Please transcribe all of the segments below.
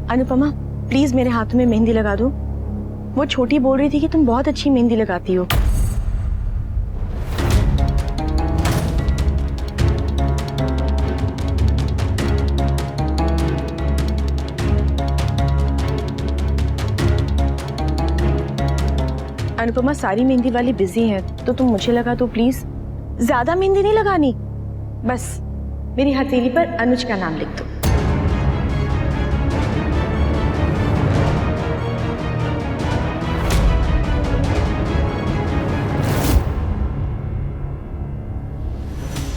Anupama please मेरे हाथों में मेहंदी लगा दो। वो छोटी बोल रही थी कि तुम बहुत अच्छी मेहंदी लगाती हो। अनुपमा सारी मेहंदी वाली बिजी है तो तुम मुझे लगा दो प्लीज। ज्यादा मेहंदी नहीं लगानी, बस मेरी हथेली पर अनुज का नाम लिख दो।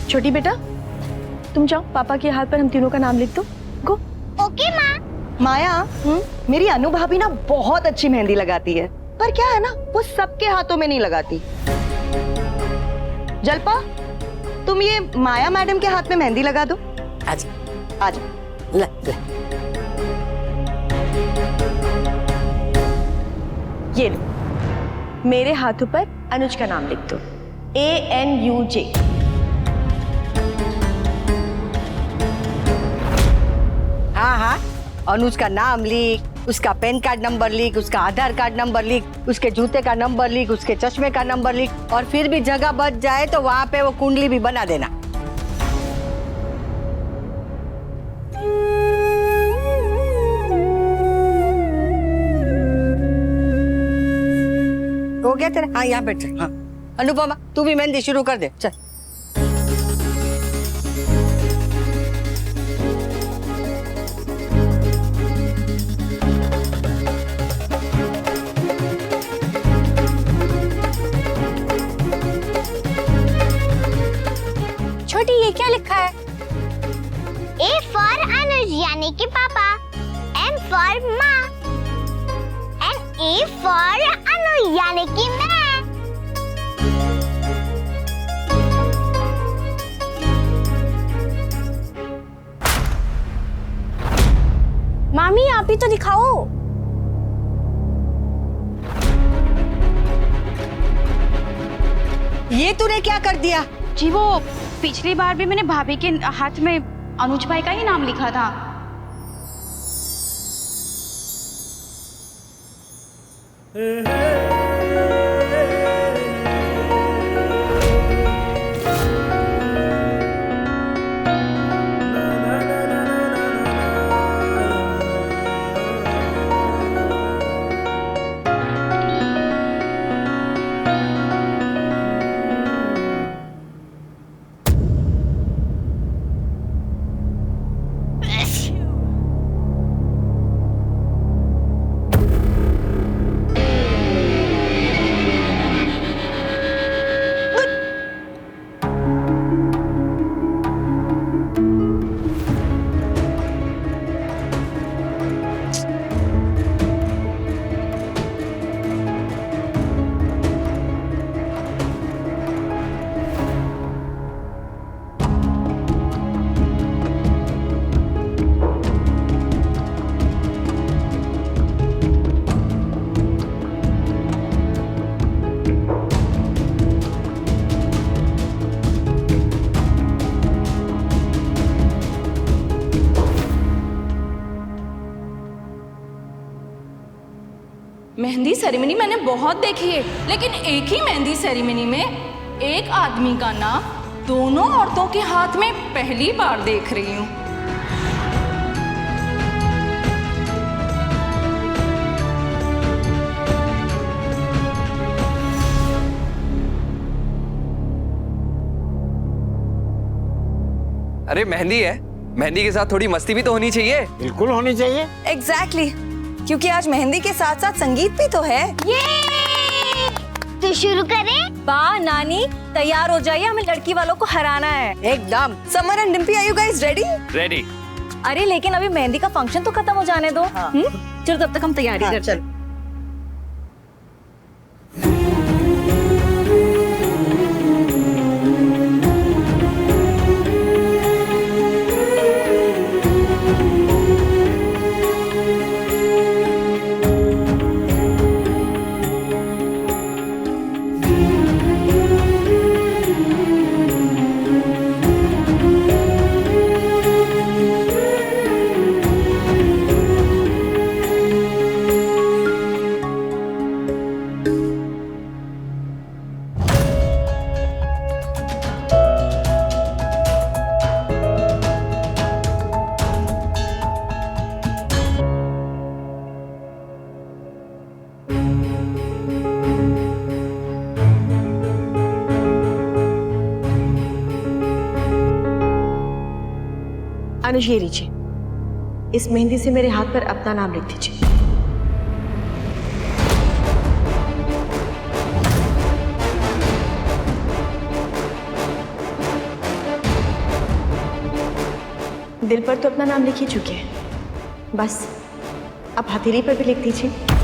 छोटी बेटा तुम जाओ, पापा के हाथ पर हम तीनों का नाम लिख दो। गो। ओके माँ। माया, मेरी अनु भाभी ना बहुत अच्छी मेहंदी लगाती है, पर क्या है ना वो सबके हाथों में नहीं लगाती। जलपा तुम ये माया मैडम के हाथ में मेहंदी लगा दो। आजा आजा। ले ले। ये लो, मेरे हाथों पर अनुज का नाम लिख दो। ANUJ। हाँ हाँ, अनुज का नाम लिख, उसका पैन कार्ड नंबर लिख, उसका आधार कार्ड नंबर लिख, उसके जूते का नंबर लिख, उसके चश्मे का नंबर लिख, और फिर भी जगह बच जाए तो वहां पे वो कुंडली भी बना देना। हो गया तेरा? हाँ यहाँ बैठ। हाँ अनुपमा तू भी मेहंदी शुरू कर दे, चल। छोटी ये क्या लिखा है? A for अनुज यानी कि पापा, M for माँ, and A for अनु यानी कि मैं। मामी आप ही तो दिखाओ। ये तूने क्या कर दिया? जी वो पिछली बार भी मैंने भाभी के हाथ में अनुज भाई का ही नाम लिखा था। मेहंदी सेरेमनी मैंने बहुत देखी है, लेकिन एक ही मेहंदी सेरेमनी में एक आदमी का नाम दोनों औरतों के हाथ में पहली बार देख रही हूँ। अरे मेहंदी है, मेहंदी के साथ थोड़ी मस्ती भी तो होनी चाहिए। बिल्कुल होनी चाहिए। एग्जैक्टली, क्योंकि आज मेहंदी के साथ साथ संगीत भी तो है। ये तो शुरू करें। बा नानी तैयार हो जाइए, हमें लड़की वालों को हराना है। एकदम। Samar and Dimpy, are you guys ready? Ready. अरे लेकिन अभी मेहंदी का फंक्शन तो खत्म हो जाने दो। चलो तब तक हम तैयारी करते हैं। अनुज ये लीजिए, इस मेहंदी से मेरे हाथ पर अपना नाम लिख दीजिए। दिल पर तो अपना नाम लिख ही चुके हैं, बस अब हथेली पर भी लिख दीजिए।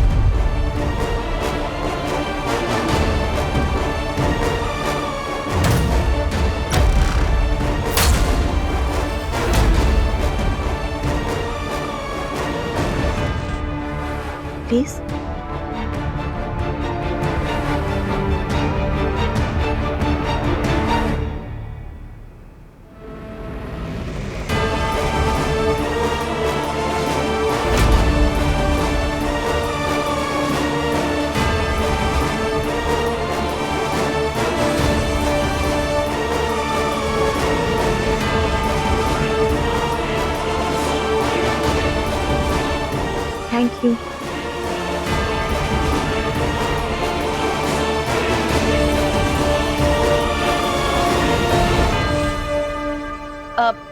प्लीज। Thank you.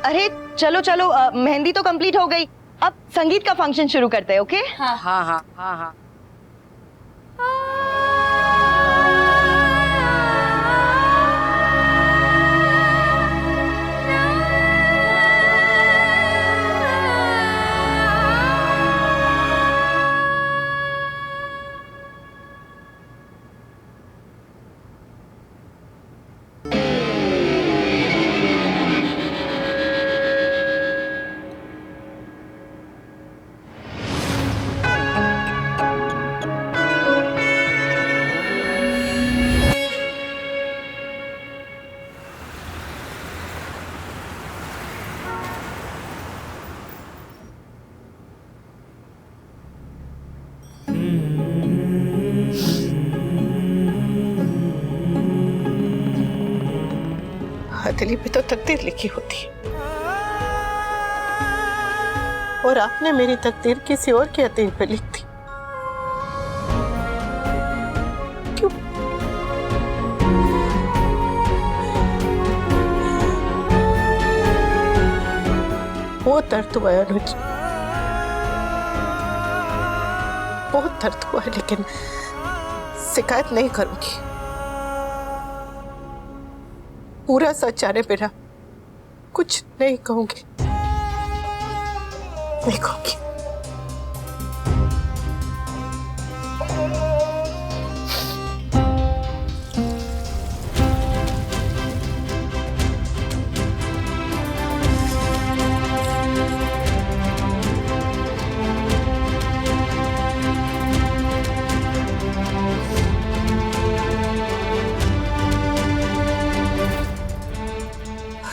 अरे चलो चलो, मेहंदी तो कंप्लीट हो गई, अब संगीत का फंक्शन शुरू करते हैं। ओके? हाँ हाँ हाँ हाँ हाँ। हथेली पे तो तकदीर लिखी होती है, और आपने मेरी तकदीर किसी और की हथेली पे लिख दी। क्यों? बहुत दर्द हुआ है अनुज, बहुत दर्द हुआ है, लेकिन शिकायत नहीं करूंगी। पूरा सच जाने बिना कुछ नहीं कहूंगी, नहीं कहूंगी।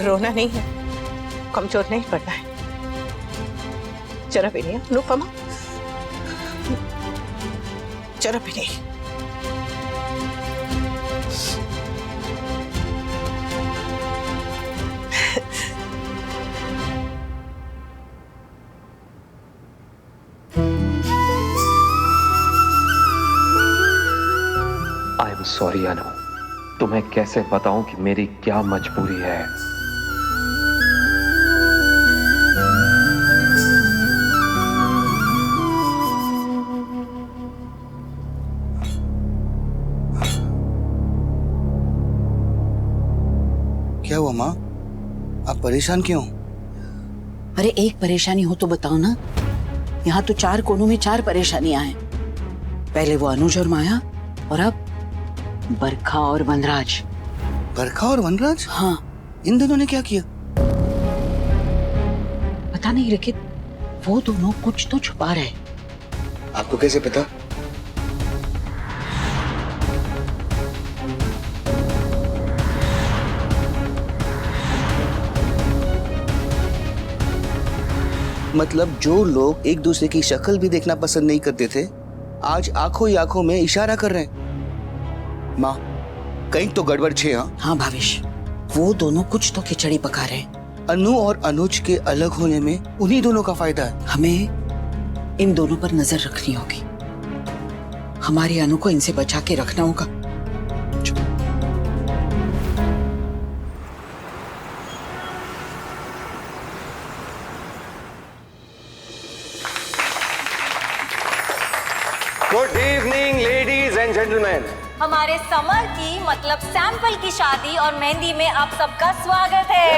रोना नहीं है, कमजोर नहीं पड़ना है, जरा भी नहीं अनुपमा, जरा भी नहीं। आई एम सॉरी अनु, तुम्हें कैसे बताऊं कि मेरी क्या मजबूरी है। क्या हुआ माँ, आप परेशान क्यों? अरे एक परेशानी हो तो बताओ ना। यहाँ तो 4 कोनों में 4 परेशानियां हैं। पहले वो अनुज और माया, और अब बरखा और वनराज। बरखा और वनराज? हाँ। इन दोनों ने क्या किया? पता नहीं रिकित, वो दोनों कुछ तो छुपा रहे। आपको कैसे पता? मतलब जो लोग एक दूसरे की शक्ल भी देखना पसंद नहीं करते थे, आज आंखों ही आंखों में इशारा कर रहे हैं। माँ, कहीं तो गड़बड़ छे। हाँ भावेश, वो दोनों कुछ तो खिचड़ी पका रहे हैं। अनु और अनुज के अलग होने में उन्हीं दोनों का फायदा है। हमें इन दोनों पर नजर रखनी होगी। हमारी अनु को इनसे बचा के रखना होगा। Good evening ladies and gentleman. हमारे समर की मतलब सैंपल की शादी और मेहंदी में आप सबका स्वागत है।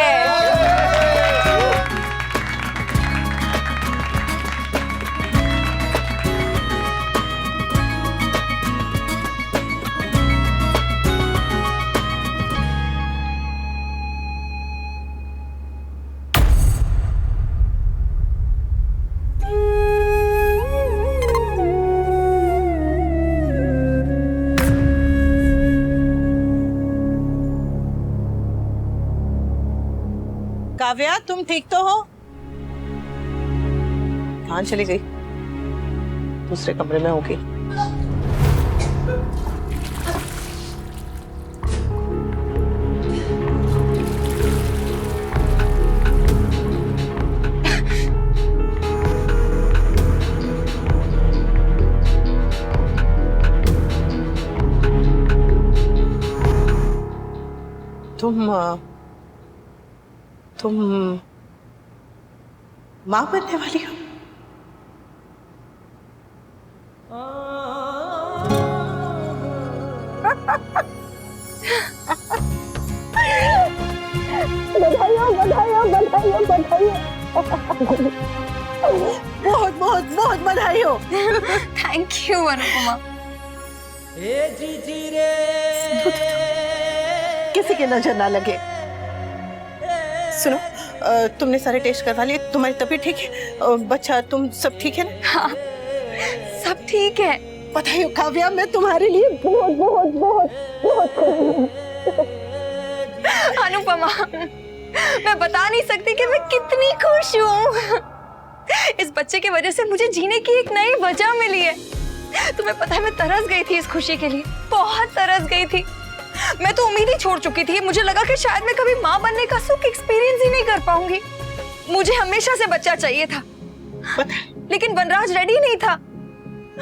काव्या, तुम ठीक तो हो? कहाँ चली गई? दूसरे कमरे में होगी। तुम माँ बनने वाली हो? बधाइयों बधाइयों बधाइयों बधाइयों। बहुत बहुत बहुत बधाई हो। Thank you Anupama. किसी की नजर ना लगे। सुनो, तुमने सारे टेस्ट करवा लिए? तुम्हारी तबीयत ठीक है? बच्चा तुम सब ठीक है ना? हाँ, सब ठीक है। बधाई हो काव्या, मैं तुम्हारे लिए बहुत बहुत बहुत बहुत अनुपमा, मैं बता नहीं सकती कि मैं कितनी खुश हूँ। इस बच्चे की वजह से मुझे जीने की एक नई वजह मिली है। तुम्हें पता है, मैं तरस गई थी इस खुशी के लिए, बहुत तरस गई थी। मैं तो उम्मीद ही छोड़ चुकी थी। मुझे लगा कि शायद मैं कभी माँ बनने का सुख एक्सपीरियंस ही नहीं कर पाऊंगी। मुझे हमेशा से बच्चा चाहिए था, लेकिन वनराज रेडी नहीं था।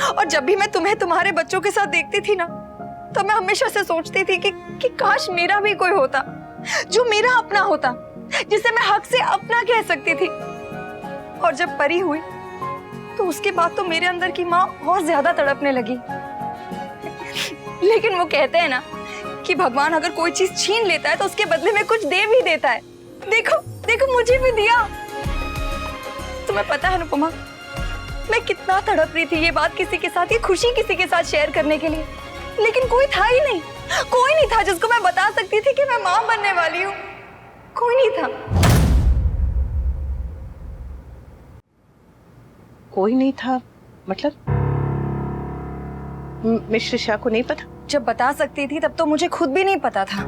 और जब भी मैं तुम्हें तुम्हारे बच्चों के साथ देखती थी ना, तो मैं हमेशा से सोचती थी कि काश मेरा भी कोई होता, जो मेरा अपना होता, जिसे मैं हक से अपना कह सकती थी। और जब परी हुई तो उसके बाद तो मेरे अंदर की माँ और ज्यादा तड़पने लगी। लेकिन वो कहते हैं ना कि भगवान अगर कोई चीज छीन लेता है तो उसके बदले में कुछ दे भी देता है। देखो देखो, मुझे भी दिया। तुम्हें पता है अनुपमा, मैं कितना तड़प रही थी ये बात किसी के साथ, ये खुशी किसी के साथ शेयर करने के लिए, लेकिन कोई था ही नहीं। कोई नहीं था जिसको मैं बता सकती थी कि मैं माँ बनने वाली हूँ। कोई नहीं था। कोई नहीं था मतलब? मिस्टर शाह को नहीं पता? जब बता सकती थी तब तो मुझे खुद भी नहीं पता था,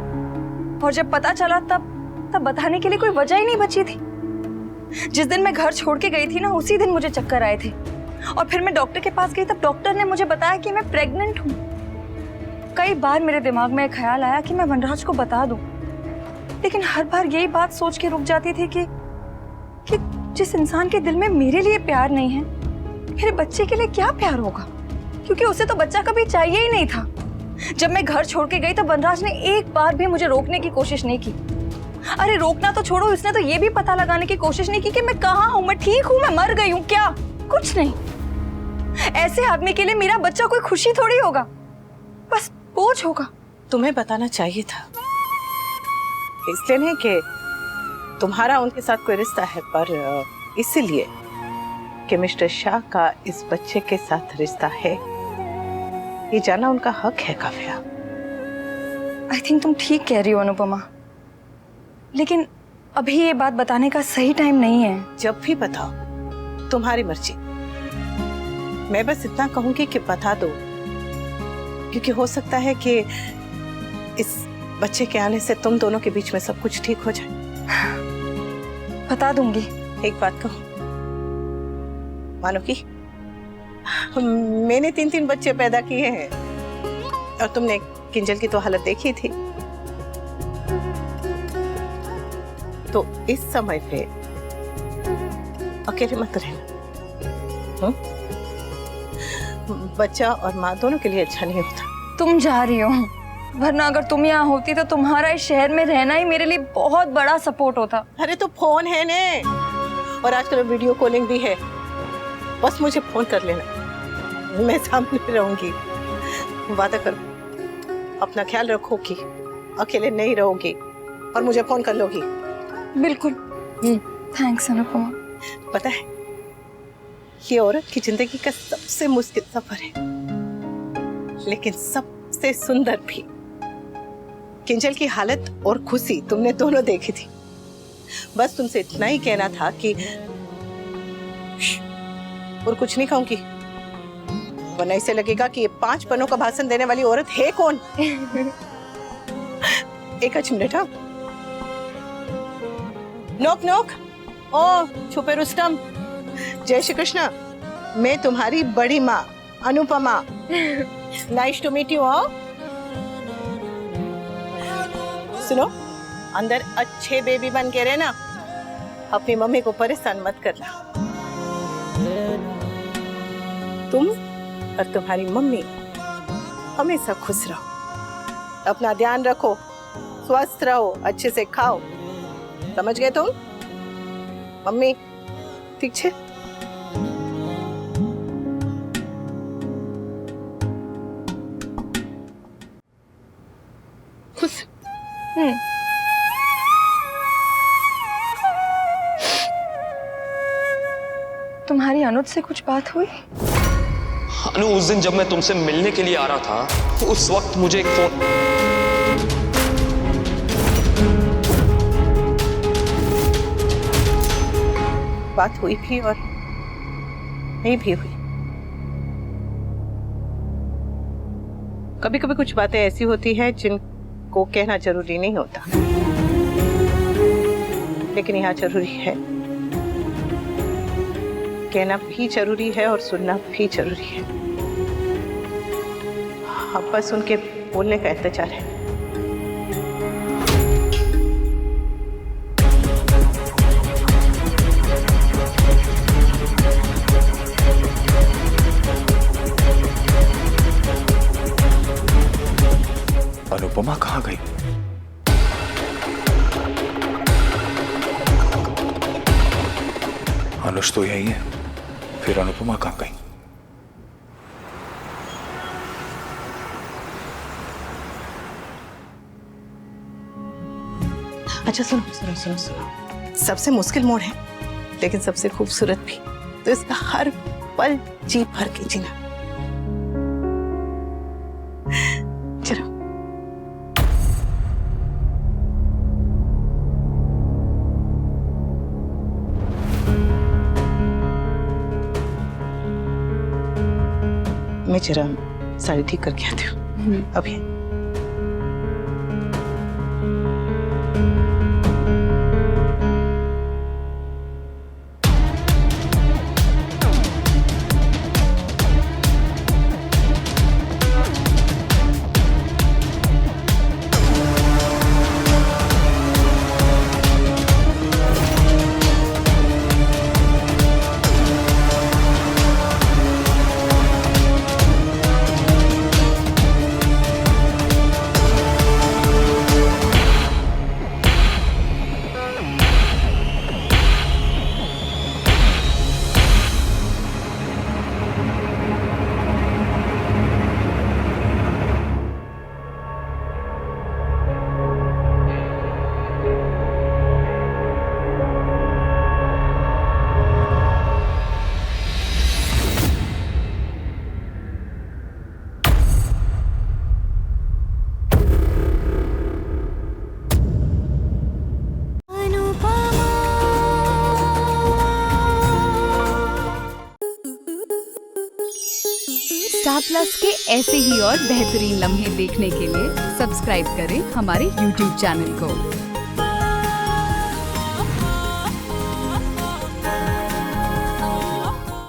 और जब पता चला तब बताने के लिए कोई वजह ही नहीं बची थी। जिस दिन मैं घर छोड़ के गई थी ना, उसी दिन मुझे चक्कर आए थे, और फिर मैं डॉक्टर के पास गई, तब डॉक्टर ने मुझे बताया कि मैं प्रेग्नेंट हूँ। कई बार मेरे दिमाग में एक ख्याल आया कि मैं वनराज को बता दूं, लेकिन हर बार यही बात सोच के रुक जाती थी कि जिस इंसान के दिल में मेरे लिए प्यार नहीं है, मेरे बच्चे के लिए क्या प्यार होगा, क्योंकि उसे तो बच्चा कभी चाहिए ही नहीं था। जब मैं घर छोड़ के गई तो वनराज ने एक बार भी मुझे रोकने की कोशिश नहीं की। अरे रोकना तो छोड़ो, उसने तो ये भी पता लगाने की कोशिश नहीं की कि मैं कहाँ हूँ, मैं ठीक हूँ, मैं मर गई हूँ क्या? कुछ नहीं। ऐसे आदमी के लिए मेरा बच्चा कोई खुशी थोड़ी होगा, बस बोझ होगा। तुम्हें बताना चाहिए था, इसलिए नहीं कि तुम्हारा उनके साथ कोई रिश्ता है, पर इसलिए कि मिस्टर शाह का इस बच्चे के साथ रिश्ता है, ये जानना उनका हक है काव्या। आई थिंक तुम ठीक कह रही हो अनुपमा, लेकिन अभी ये बात बताने का सही टाइम नहीं है। जब भी बताओ, तुम्हारी मर्जी। मैं बस इतना कहूंगी कि बता दो, क्योंकि हो सकता है कि इस बच्चे के आने से तुम दोनों के बीच में सब कुछ ठीक हो जाए। बता दूंगी। एक बात कहूं, मानो कि मैंने 3 बच्चे पैदा किए हैं, और तुमने किंजल की तो हालत देखी थी। तो इस समय पे अकेले मत रहना। बच्चा और माँ दोनों के लिए अच्छा नहीं होता। तुम जा रही हो, वरना अगर तुम यहाँ होती तो तुम्हारा इस शहर में रहना ही मेरे लिए बहुत बड़ा सपोर्ट होता। अरे तो फोन है ने, और आजकल वीडियो कॉलिंग भी है, बस मुझे फोन कर लेना। मैं सामने रहूंगी। वादा करो अपना ख्याल रखोगी, अकेले नहीं रहोगी और मुझे फोन कर लोगी। बिल्कुल। थैंक्स अनुपमा। पता है ये औरत की जिंदगी का सबसे मुश्किल सफर है, लेकिन सबसे सुंदर भी। किंजल की हालत और खुशी तुमने दोनों देखी थी। बस तुमसे इतना ही कहना था कि और कुछ नहीं कहूंगी, वरना इसे लगेगा कि ये 5 पन्नों का भाषण देने वाली औरत है कौन। एक मिनट। हाँ, नोक नोक। ओ छुपे रुस्तम, जय श्री कृष्ण। मैं तुम्हारी बड़ी माँ Anupama. Nice to meet you. आओ सुनो, अंदर अच्छे बेबी बन के रहना, अपनी मम्मी को परेशान मत करना। तुम और तुम्हारी मम्मी हमेशा खुश रहो, अपना ध्यान रखो, स्वस्थ रहो, अच्छे से खाओ। समझ गए तुम? मम्मी ठीक है? खुश। तुम्हारी अनुज से कुछ बात हुई? अनु, उस दिन जब मैं तुमसे मिलने के लिए आ रहा था, उस वक्त मुझे एक फोन। बात हुई भी और नहीं भी हुई। कभी कभी कुछ बातें ऐसी होती हैं जिनको कहना जरूरी नहीं होता, लेकिन यहाँ जरूरी है। कहना भी जरूरी है और सुनना भी जरूरी है। अब बस उनके बोलने का इंतजार है। अनुपमा कहाँ गई? अनुज तो यही है, फिर अनुपमा कहाँ गई? अच्छा सुनो सुनो सुनो सुनो, सबसे मुश्किल मोड़ है लेकिन सबसे खूबसूरत भी, तो इसका हर पल जी भर के जीना। चलो मैं जरा साड़ी ठीक करके आती हूँ अभी। स्टार प्लस के ऐसे ही और बेहतरीन लम्हे देखने के लिए सब्सक्राइब करें हमारे YouTube चैनल को।